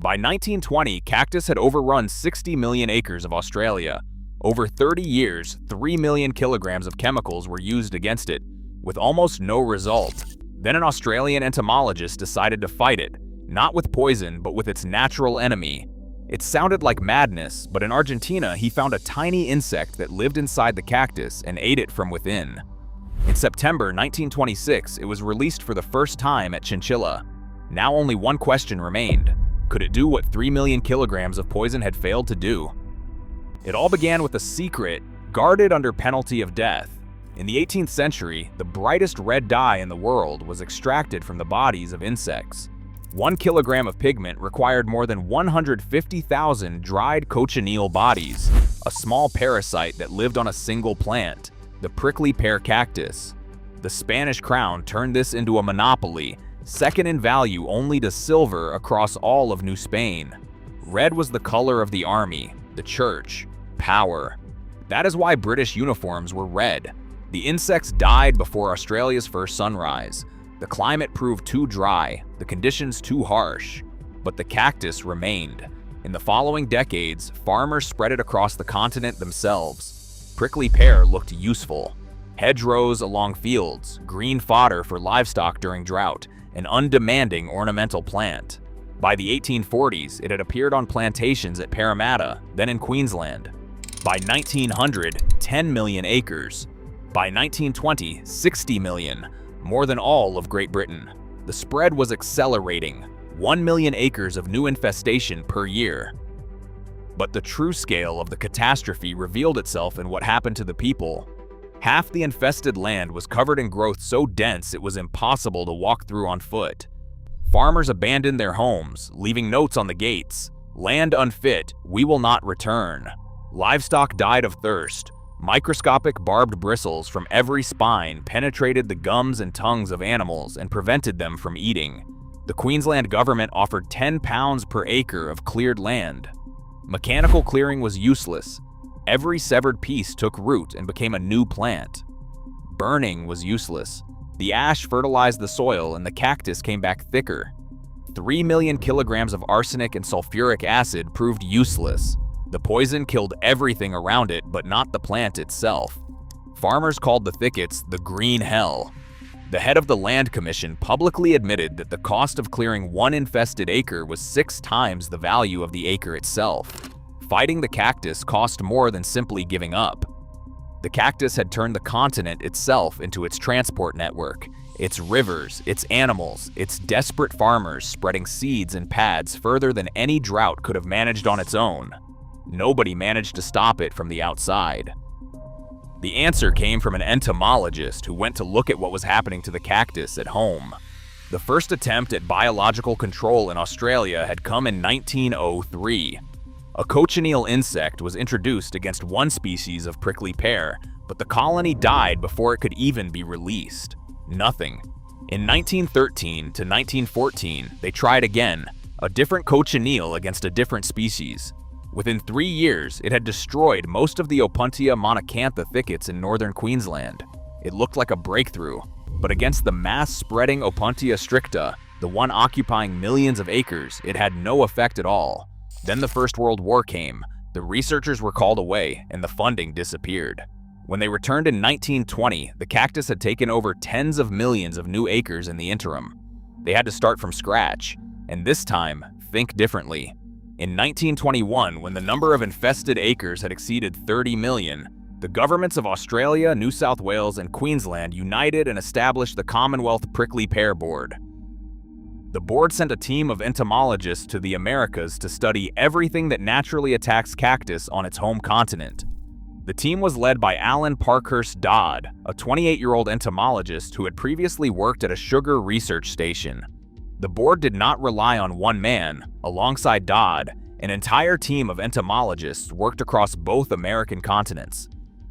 By 1920, cactus had overrun 60 million acres of Australia. Over 30 years, 3 million kilograms of chemicals were used against it, with almost no result. Then an Australian entomologist decided to fight it, not with poison, but with its natural enemy. It sounded like madness, but in Argentina, he found a tiny insect that lived inside the cactus and ate it from within. In September 1926, it was released for the first time at Chinchilla. Now only one question remained. Could it do what 3 million kilograms of poison had failed to do? It all began with a secret, guarded under penalty of death. In the 18th century, the brightest red dye in the world was extracted from the bodies of insects. 1 kilogram of pigment required more than 150,000 dried cochineal bodies, a small parasite that lived on a single plant, the prickly pear cactus. The Spanish crown turned this into a monopoly, second in value only to silver across all of New Spain. Red was the color of the army, the church, power. That is why British uniforms were red. The insects died before Australia's first sunrise. The climate proved too dry, the conditions too harsh. But the cactus remained. In the following decades, farmers spread it across the continent themselves. Prickly pear looked useful. Hedgerows along fields, green fodder for livestock during drought, an undemanding ornamental plant. By the 1840s, it had appeared on plantations at Parramatta, then in Queensland. By 1900, 10 million acres. By 1920, 60 million, more than all of Great Britain. The spread was accelerating, 1 million acres of new infestation per year. But the true scale of the catastrophe revealed itself in what happened to the people. Half the infested land was covered in growth so dense it was impossible to walk through on foot. Farmers abandoned their homes, leaving notes on the gates. Land unfit, we will not return. Livestock died of thirst. Microscopic barbed bristles from every spine penetrated the gums and tongues of animals and prevented them from eating. The Queensland government offered £10 per acre of cleared land. Mechanical clearing was useless. Every severed piece took root and became a new plant. Burning was useless. The ash fertilized the soil and the cactus came back thicker. 3 million kilograms of arsenic and sulfuric acid proved useless. The poison killed everything around it, but not the plant itself. Farmers called the thickets the green hell. The head of the Land Commission publicly admitted that the cost of clearing 1 infested acre was 6 times the value of the acre itself. Fighting the cactus cost more than simply giving up. The cactus had turned the continent itself into its transport network, its rivers, its animals, its desperate farmers spreading seeds and pads further than any drought could have managed on its own. Nobody managed to stop it from the outside. The answer came from an entomologist who went to look at what was happening to the cactus at home. The first attempt at biological control in Australia had come in 1903. A cochineal insect was introduced against one species of prickly pear, but the colony died before it could even be released. Nothing. In 1913 to 1914, they tried again, a different cochineal against a different species. Within 3 years, it had destroyed most of the Opuntia monacantha thickets in northern Queensland. It looked like a breakthrough, but against the mass-spreading Opuntia stricta, the one occupying millions of acres, it had no effect at all. Then the First World War came, the researchers were called away, and the funding disappeared. When they returned in 1920, the cactus had taken over tens of millions of new acres in the interim. They had to start from scratch, and this time, think differently. In 1921, when the number of infested acres had exceeded 30 million, the governments of Australia, New South Wales, and Queensland united and established the Commonwealth Prickly Pear Board. The board sent a team of entomologists to the Americas to study everything that naturally attacks cactus on its home continent. The team was led by Alan Parkhurst Dodd, a 28-year-old entomologist who had previously worked at a sugar research station. The board did not rely on one man. Alongside Dodd, an entire team of entomologists worked across both American continents.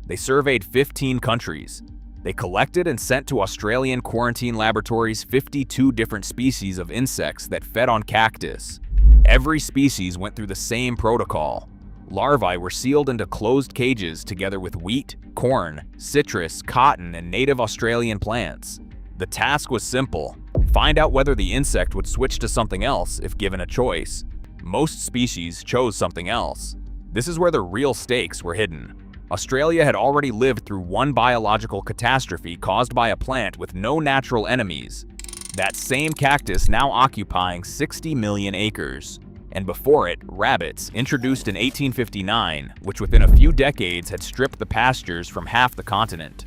They surveyed 15 countries. They collected and sent to Australian quarantine laboratories 52 different species of insects that fed on cactus. Every species went through the same protocol. Larvae were sealed into closed cages together with wheat, corn, citrus, cotton, and native Australian plants. The task was simple. Find out whether the insect would switch to something else if given a choice. Most species chose something else. This is where the real stakes were hidden. Australia had already lived through one biological catastrophe caused by a plant with no natural enemies. That same cactus now occupying 60 million acres. And before it, rabbits, introduced in 1859, which within a few decades had stripped the pastures from half the continent.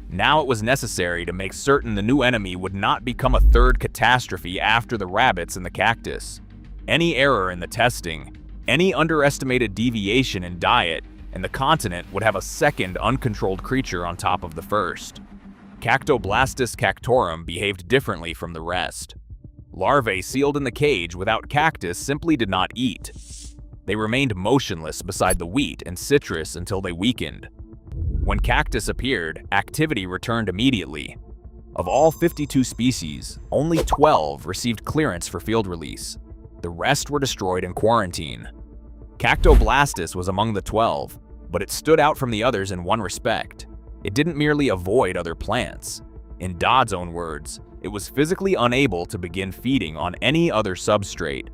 Now it was necessary to make certain the new enemy would not become a third catastrophe after the rabbits and the cactus. Any error in the testing, any underestimated deviation in diet, and the continent would have a second uncontrolled creature on top of the first. Cactoblastis cactorum behaved differently from the rest. Larvae sealed in the cage without cactus simply did not eat. They remained motionless beside the wheat and citrus until they weakened. When cactus appeared, activity returned immediately. Of all 52 species, only 12 received clearance for field release. The rest were destroyed in quarantine. Cactoblastis was among the 12, but it stood out from the others in one respect. It didn't merely avoid other plants. In Dodd's own words, it was physically unable to begin feeding on any other substrate.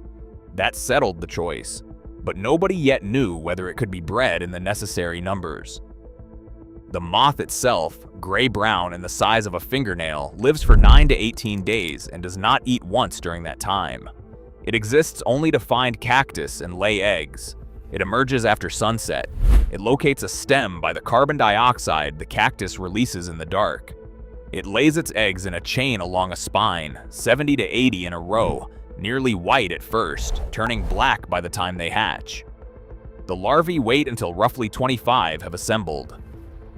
That settled the choice, but nobody yet knew whether it could be bred in the necessary numbers. The moth itself, gray-brown and the size of a fingernail, lives for 9 to 18 days and does not eat once during that time. It exists only to find cactus and lay eggs. It emerges after sunset. It locates a stem by the carbon dioxide the cactus releases in the dark. It lays its eggs in a chain along a spine, 70 to 80 in a row, nearly white at first, turning black by the time they hatch. The larvae wait until roughly 25 have assembled.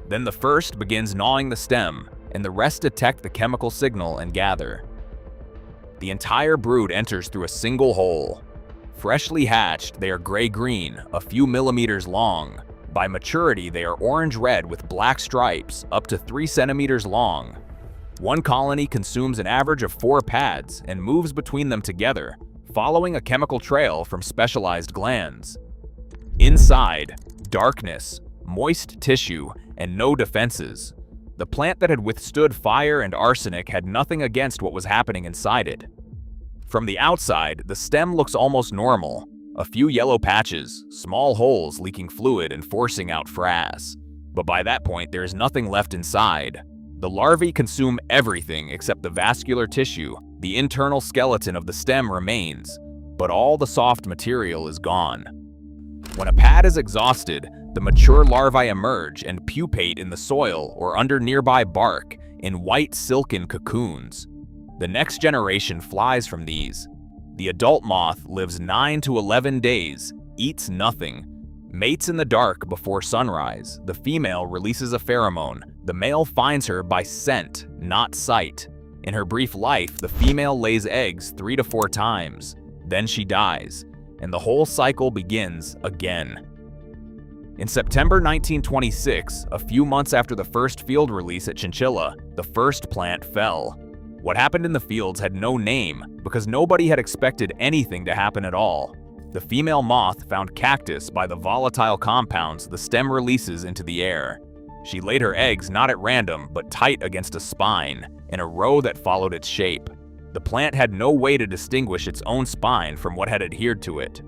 Then the first begins gnawing the stem, and the rest detect the chemical signal and gather. The entire brood enters through a single hole. Freshly hatched, they are gray-green, a few millimeters long. By maturity, they are orange-red with black stripes, up to 3 centimeters long. One colony consumes an average of 4 pads and moves between them together, following a chemical trail from specialized glands. Inside, darkness, moist tissue, and no defenses. The plant that had withstood fire and arsenic had nothing against what was happening inside it. From the outside, the stem looks almost normal. A few yellow patches, small holes leaking fluid and forcing out frass. But by that point, there is nothing left inside. The larvae consume everything except the vascular tissue. The internal skeleton of the stem remains, but all the soft material is gone. When a pad is exhausted, the mature larvae emerge and pupate in the soil or under nearby bark in white silken cocoons. The next generation flies from these. The adult moth lives 9 to 11 days, eats nothing, mates in the dark before sunrise. The female releases a pheromone. The male finds her by scent, not sight. In her brief life, the female lays eggs 3 to 4 times. Then she dies, and the whole cycle begins again. In September 1926, a few months after the first field release at Chinchilla, the first plant fell. What happened in the fields had no name because nobody had expected anything to happen at all. The female moth found cactus by the volatile compounds the stem releases into the air. She laid her eggs not at random but tight against a spine, in a row that followed its shape. The plant had no way to distinguish its own spine from what had adhered to it.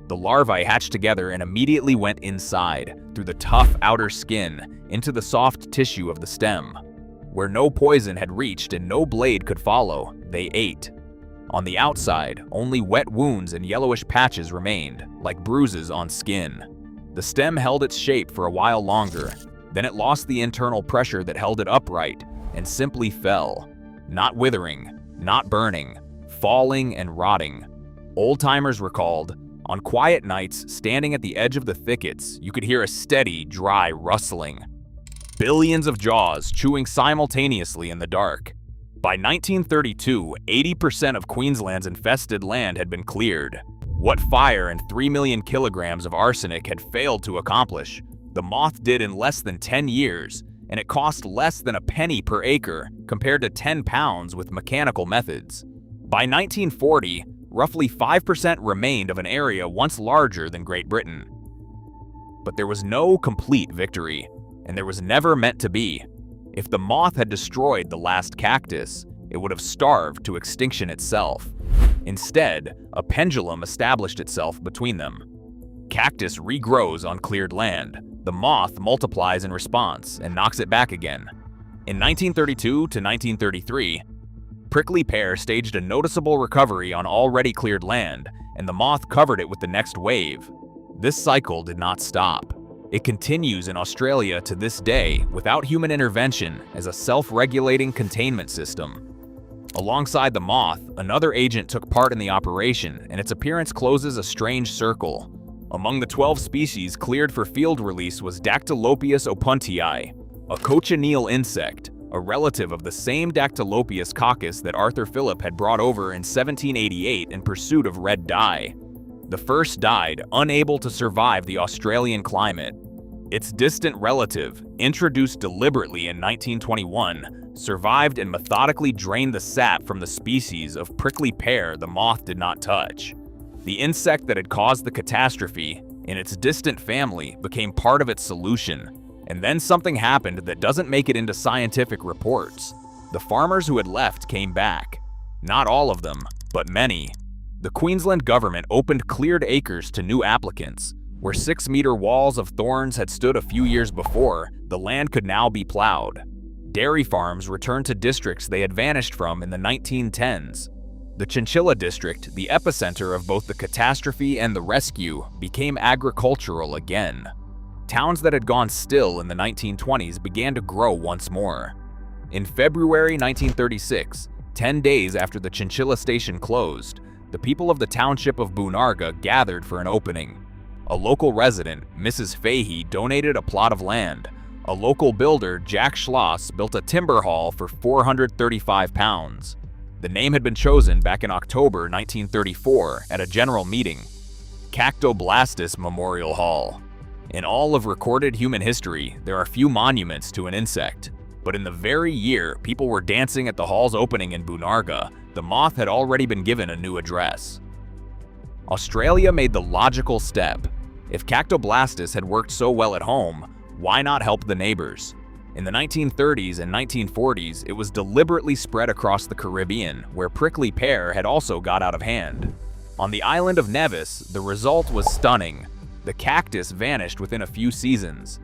The larvae hatched together and immediately went inside, through the tough outer skin, into the soft tissue of the stem. Where no poison had reached and no blade could follow, they ate. On the outside, only wet wounds and yellowish patches remained, like bruises on skin. The stem held its shape for a while longer, then it lost the internal pressure that held it upright and simply fell. Not withering, not burning, falling and rotting. Old-timers recalled, on quiet nights, standing at the edge of the thickets, you could hear a steady, dry rustling. Billions of jaws chewing simultaneously in the dark. By 1932, 80% of Queensland's infested land had been cleared. What fire and 3 million kilograms of arsenic had failed to accomplish, the moth did in less than 10 years, and it cost less than a penny per acre compared to 10 pounds with mechanical methods. By 1940, roughly 5% remained of an area once larger than Great Britain. But there was no complete victory, and there was never meant to be. If the moth had destroyed the last cactus, it would have starved to extinction itself. Instead, a pendulum established itself between them. Cactus regrows on cleared land. The moth multiplies in response and knocks it back again. In 1932 to 1933, prickly pear staged a noticeable recovery on already cleared land, and the moth covered it with the next wave. This cycle did not stop. It continues in Australia to this day without human intervention as a self-regulating containment system. Alongside the moth, another agent took part in the operation, and its appearance closes a strange circle. Among the 12 species cleared for field release was Dactylopius opuntii, a cochineal insect, a relative of the same Dactylopius coccus that Arthur Phillip had brought over in 1788 in pursuit of red dye. The first died, unable to survive the Australian climate. Its distant relative, introduced deliberately in 1921, survived and methodically drained the sap from the species of prickly pear the moth did not touch. The insect that had caused the catastrophe, in its distant family, became part of its solution. And then something happened that doesn't make it into scientific reports. The farmers who had left came back. Not all of them, but many. The Queensland government opened cleared acres to new applicants. Where 6-meter walls of thorns had stood a few years before, the land could now be plowed. Dairy farms returned to districts they had vanished from in the 1910s. The Chinchilla district, the epicenter of both the catastrophe and the rescue, became agricultural again. Towns that had gone still in the 1920s began to grow once more. In February 1936, 10 days after the Chinchilla station closed, the people of the township of Boonarga gathered for an opening. A local resident, Mrs. Fahey, donated a plot of land. A local builder, Jack Schloss, built a timber hall for £435. The name had been chosen back in October 1934 at a general meeting. Cactoblastus Memorial Hall. In all of recorded human history, there are few monuments to an insect. But in the very year people were dancing at the hall's opening in Boonarga, the moth had already been given a new address. Australia made the logical step. If Cactoblastus had worked so well at home, why not help the neighbors? In the 1930s and 1940s, it was deliberately spread across the Caribbean, where prickly pear had also got out of hand. On the island of Nevis, the result was stunning. The cactus vanished within a few seasons.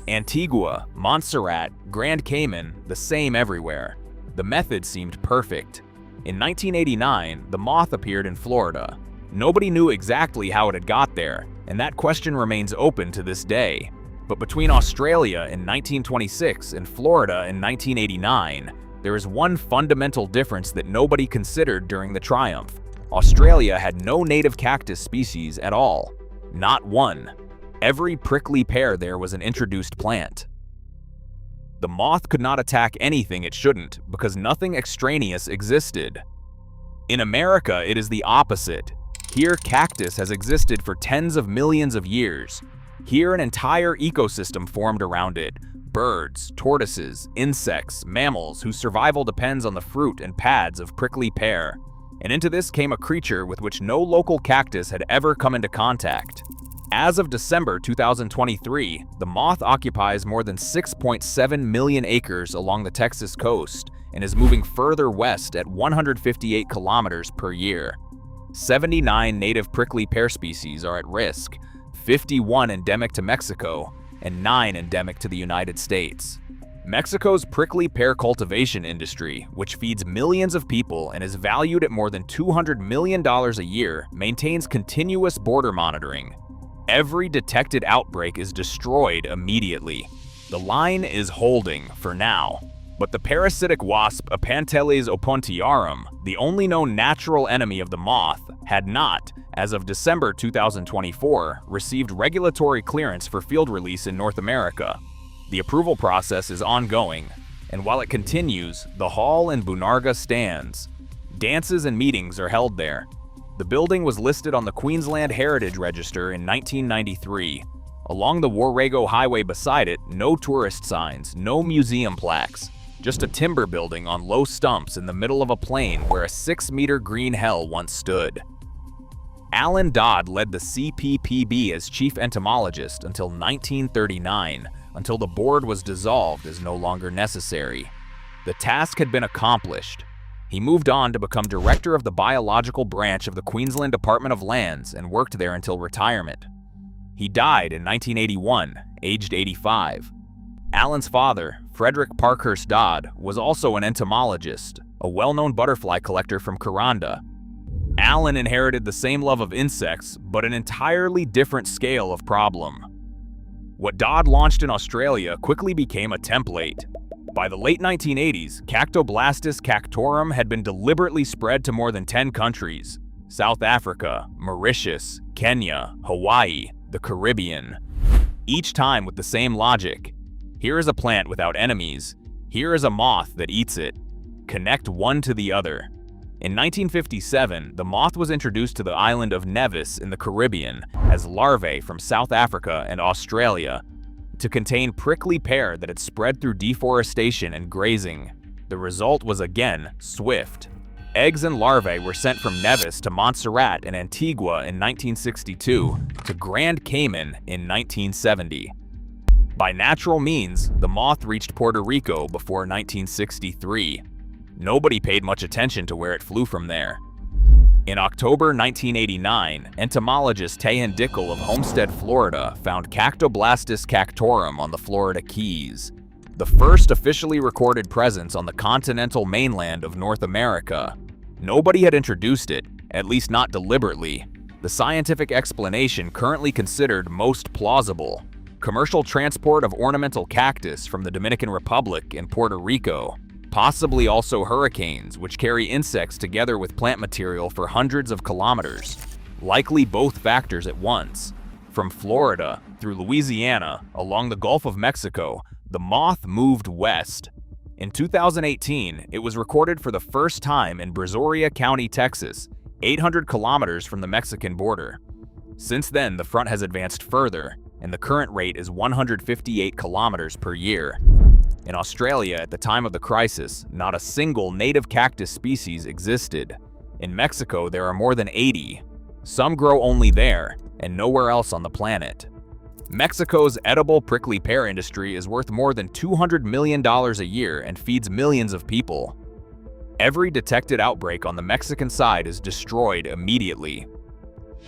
Antigua, Montserrat, Grand Cayman, the same everywhere. The method seemed perfect. In 1989, the moth appeared in Florida. Nobody knew exactly how it had got there, and that question remains open to this day. But between Australia in 1926 and Florida in 1989, there is one fundamental difference that nobody considered during the triumph. Australia had no native cactus species at all. Not one. Every prickly pear there was an introduced plant. The moth could not attack anything it shouldn't because nothing extraneous existed. In America, it is the opposite. Here, cactus has existed for tens of millions of years. Here, an entire ecosystem formed around it. Birds, tortoises, insects, mammals whose survival depends on the fruit and pads of prickly pear. And into this came a creature with which no local cactus had ever come into contact. As of December 2023, the moth occupies more than 6.7 million acres along the Texas coast and is moving further west at 158 kilometers per year. 79 native prickly pear species are at risk, 51 endemic to Mexico, and 9 endemic to the United States. Mexico's prickly pear cultivation industry, which feeds millions of people and is valued at more than $200 million a year, maintains continuous border monitoring. Every detected outbreak is destroyed immediately. The line is holding for now. But the parasitic wasp Aphanteles opuntiarum, the only known natural enemy of the moth, had not, as of December 2024, received regulatory clearance for field release in North America. The approval process is ongoing, and while it continues, the hall in Boonarga stands. Dances and meetings are held there. The building was listed on the Queensland Heritage Register in 1993. Along the Warrego Highway beside it, no tourist signs, no museum plaques. Just a timber building on low stumps in the middle of a plain where a 6-meter green hell once stood. Alan Dodd led the CPPB as chief entomologist until 1939, until the board was dissolved as no longer necessary. The task had been accomplished. He moved on to become director of the biological branch of the Queensland Department of Lands and worked there until retirement. He died in 1981, aged 85. Alan's father, Frederick Parkhurst Dodd, was also an entomologist, a well-known butterfly collector from Kuranda. Alan inherited the same love of insects, but an entirely different scale of problem. What Dodd launched in Australia quickly became a template. By the late 1980s, Cactoblastis cactorum had been deliberately spread to more than 10 countries: South Africa, Mauritius, Kenya, Hawaii, the Caribbean. Each time with the same logic. Here is a plant without enemies. Here is a moth that eats it. Connect one to the other. In 1957, the moth was introduced to the island of Nevis in the Caribbean as larvae from South Africa and Australia to contain prickly pear that had spread through deforestation and grazing. The result was again swift. Eggs and larvae were sent from Nevis to Montserrat and Antigua in 1962 to Grand Cayman in 1970. By natural means, the moth reached Puerto Rico before 1963. Nobody paid much attention to where it flew from there. In October 1989, entomologist Tahan Dickel of Homestead, Florida, found Cactoblastis cactorum on the Florida Keys, the first officially recorded presence on the continental mainland of North America. Nobody had introduced it, at least not deliberately. The scientific explanation currently considered most plausible: commercial transport of ornamental cactus from the Dominican Republic and Puerto Rico. Possibly also hurricanes, which carry insects together with plant material for hundreds of kilometers. Likely both factors at once. From Florida through Louisiana, along the Gulf of Mexico, the moth moved west. In 2018, it was recorded for the first time in Brazoria County, Texas, 800 kilometers from the Mexican border. Since then, the front has advanced further, and the current rate is 158 kilometers per year. In Australia, at the time of the crisis, not a single native cactus species existed. In Mexico, there are more than 80. Some grow only there, and nowhere else on the planet. Mexico's edible prickly pear industry is worth more than $200 million a year and feeds millions of people. Every detected outbreak on the Mexican side is destroyed immediately.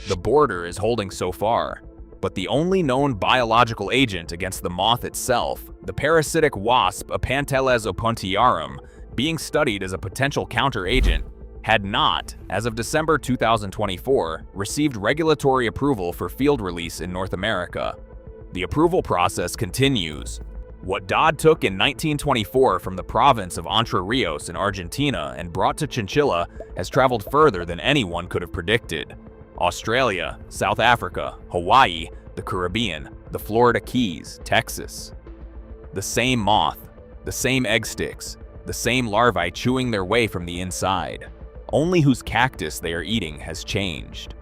The border is holding so far, but the only known biological agent against the moth itself, the parasitic wasp Aphanteles opuntiarum, being studied as a potential counter-agent, had not, as of December 2024, received regulatory approval for field release in North America. The approval process continues. What Dodd took in 1924 from the province of Entre Rios in Argentina and brought to Chinchilla has traveled further than anyone could have predicted. Australia, South Africa, Hawaii, the Caribbean, the Florida Keys, Texas. The same moth, the same egg sticks, the same larvae chewing their way from the inside. Only whose cactus they are eating has changed.